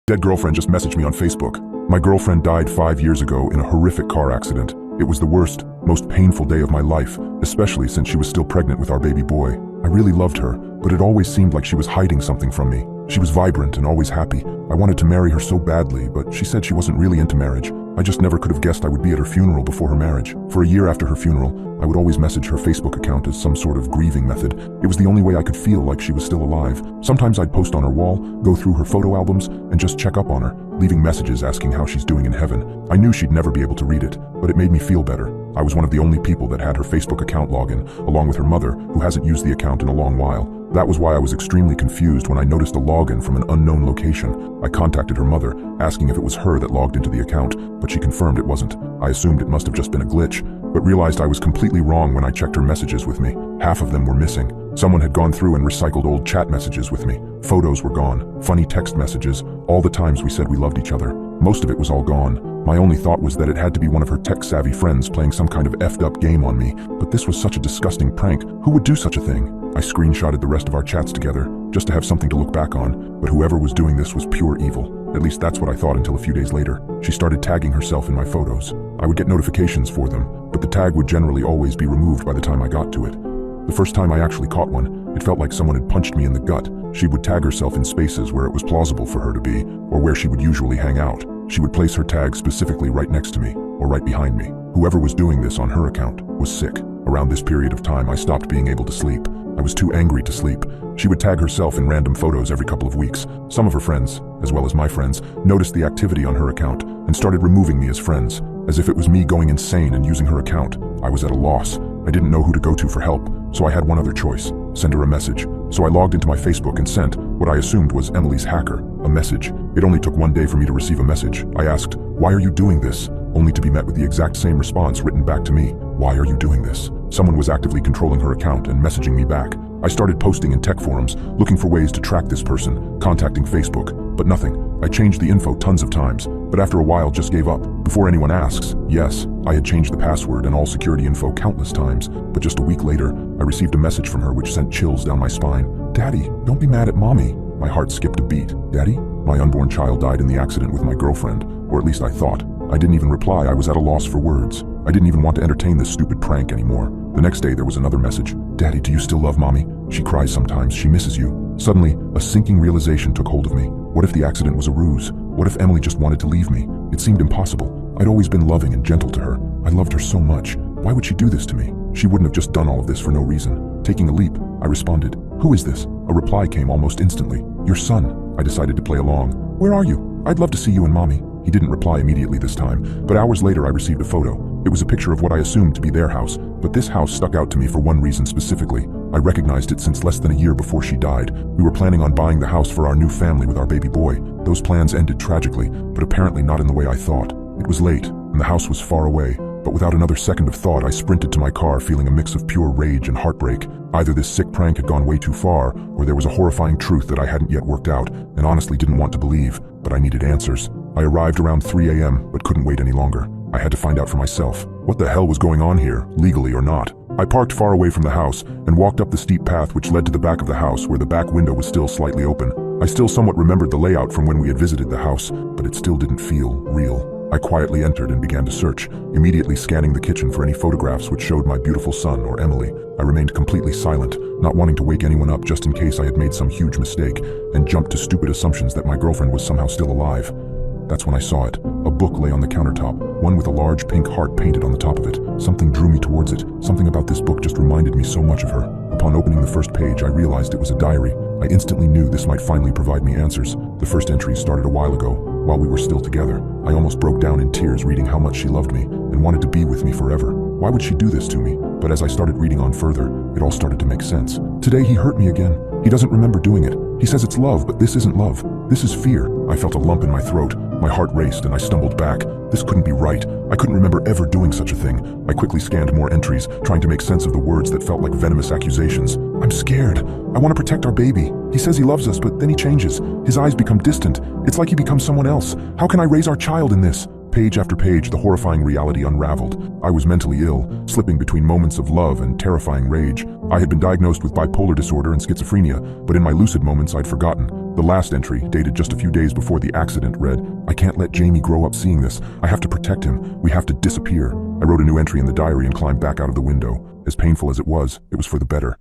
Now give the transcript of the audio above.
Dead girlfriend just messaged me on Facebook. My girlfriend died 5 years ago in a horrific car accident. It was the worst, most painful day of my life, especially since she was still pregnant with our baby boy. I really loved her, but it always seemed like she was hiding something from me. She was vibrant and always happy. I wanted to marry her so badly, but she said she wasn't really into marriage. I just never could have guessed I would be at her funeral before her marriage. For a year after her funeral, I would always message her Facebook account as some sort of grieving method. It was the only way I could feel like she was still alive. Sometimes I'd post on her wall, go through her photo albums, and just check up on her, leaving messages asking how she's doing in heaven. I knew she'd never be able to read it, but it made me feel better. I was one of the only people that had her Facebook account login, along with her mother, who hasn't used the account in a long while. That was why I was extremely confused when I noticed a login from an unknown location. I contacted her mother, asking if it was her that logged into the account, but she confirmed it wasn't. I assumed it must have just been a glitch, but realized I was completely wrong when I checked her messages with me. Half of them were missing. Someone had gone through and recycled old chat messages with me. Photos were gone, funny text messages, all the times we said we loved each other. Most of it was all gone. My only thought was that it had to be one of her tech-savvy friends playing some kind of effed-up game on me, but this was such a disgusting prank. Who would do such a thing? I screenshotted the rest of our chats together, just to have something to look back on, but whoever was doing this was pure evil. At least that's what I thought until a few days later. She started tagging herself in my photos. I would get notifications for them, but the tag would generally always be removed by the time I got to it. The first time I actually caught one, it felt like someone had punched me in the gut. She would tag herself in spaces where it was plausible for her to be, or where she would usually hang out. She would place her tag specifically right next to me, or right behind me. Whoever was doing this on her account was sick. Around this period of time, I stopped being able to sleep. I was too angry to sleep. She would tag herself in random photos every couple of weeks. Some of her friends, as well as my friends, noticed the activity on her account and started removing me as friends, as if it was me going insane and using her account. I was at a loss. I didn't know who to go to for help, so I had one other choice: send her a message. So I logged into my Facebook and sent what I assumed was Emily's hacker a message. It only took one day for me to receive a message. I asked, "Why are you doing this?" only to be met with the exact same response written back to me: "Why are you doing this?" Someone was actively controlling her account and messaging me back. I started posting in tech forums, looking for ways to track this person, contacting Facebook, but nothing. I changed the info tons of times, but after a while just gave up. Before anyone asks, yes, I had changed the password and all security info countless times, but just a week later, I received a message from her which sent chills down my spine. "Daddy, don't be mad at Mommy." My heart skipped a beat. Daddy? My unborn child died in the accident with my girlfriend, or at least I thought. I didn't even reply. I was at a loss for words. I didn't even want to entertain this stupid prank anymore. The next day there was another message. "Daddy, do you still love Mommy? She cries sometimes. She misses you." Suddenly, a sinking realization took hold of me. What if the accident was a ruse? What if Emily just wanted to leave me? It seemed impossible. I'd always been loving and gentle to her. I loved her so much. Why would she do this to me? She wouldn't have just done all of this for no reason. Taking a leap, I responded, "Who is this?" A reply came almost instantly. "Your son." I decided to play along. "Where are you? I'd love to see you and Mommy." He didn't reply immediately this time, but hours later I received a photo. It was a picture of what I assumed to be their house, but this house stuck out to me for one reason specifically. I recognized it since less than a year before she died. We were planning on buying the house for our new family with our baby boy. Those plans ended tragically, but apparently not in the way I thought. It was late, and the house was far away, but without another second of thought, I sprinted to my car feeling a mix of pure rage and heartbreak. Either this sick prank had gone way too far, or there was a horrifying truth that I hadn't yet worked out, and honestly didn't want to believe, but I needed answers. I arrived around 3 a.m., but couldn't wait any longer. I had to find out for myself. What the hell was going on here, legally or not? I parked far away from the house and walked up the steep path which led to the back of the house where the back window was still slightly open. I still somewhat remembered the layout from when we had visited the house, but it still didn't feel real. I quietly entered and began to search, immediately scanning the kitchen for any photographs which showed my beautiful son or Emily. I remained completely silent, not wanting to wake anyone up just in case I had made some huge mistake, and jumped to stupid assumptions that my girlfriend was somehow still alive. That's when I saw it. A book lay on the countertop, one with a large pink heart painted on the top of it. Something drew me towards it. Something about this book just reminded me so much of her. Upon opening the first page, I realized it was a diary. I instantly knew this might finally provide me answers. The first entries started a while ago, while we were still together. I almost broke down in tears reading how much she loved me and wanted to be with me forever. Why would she do this to me? But as I started reading on further, it all started to make sense. Today he hurt me again. He doesn't remember doing it. He says it's love, but this isn't love. This is fear. I felt a lump in my throat. My heart raced and I stumbled back. This couldn't be right. I couldn't remember ever doing such a thing. I quickly scanned more entries, trying to make sense of the words that felt like venomous accusations. "I'm scared. I want to protect our baby. He says he loves us, but then he changes. His eyes become distant. It's like he becomes someone else. How can I raise our child in this? Page after page, the horrifying reality unraveled. I was mentally ill, slipping between moments of love and terrifying rage. I had been diagnosed with bipolar disorder and schizophrenia, but in my lucid moments I'd forgotten. The last entry, dated just a few days before the accident, read, "I can't let Jamie grow up seeing this. I have to protect him. We have to disappear." I wrote a new entry in the diary and climbed back out of the window. As painful as it was for the better.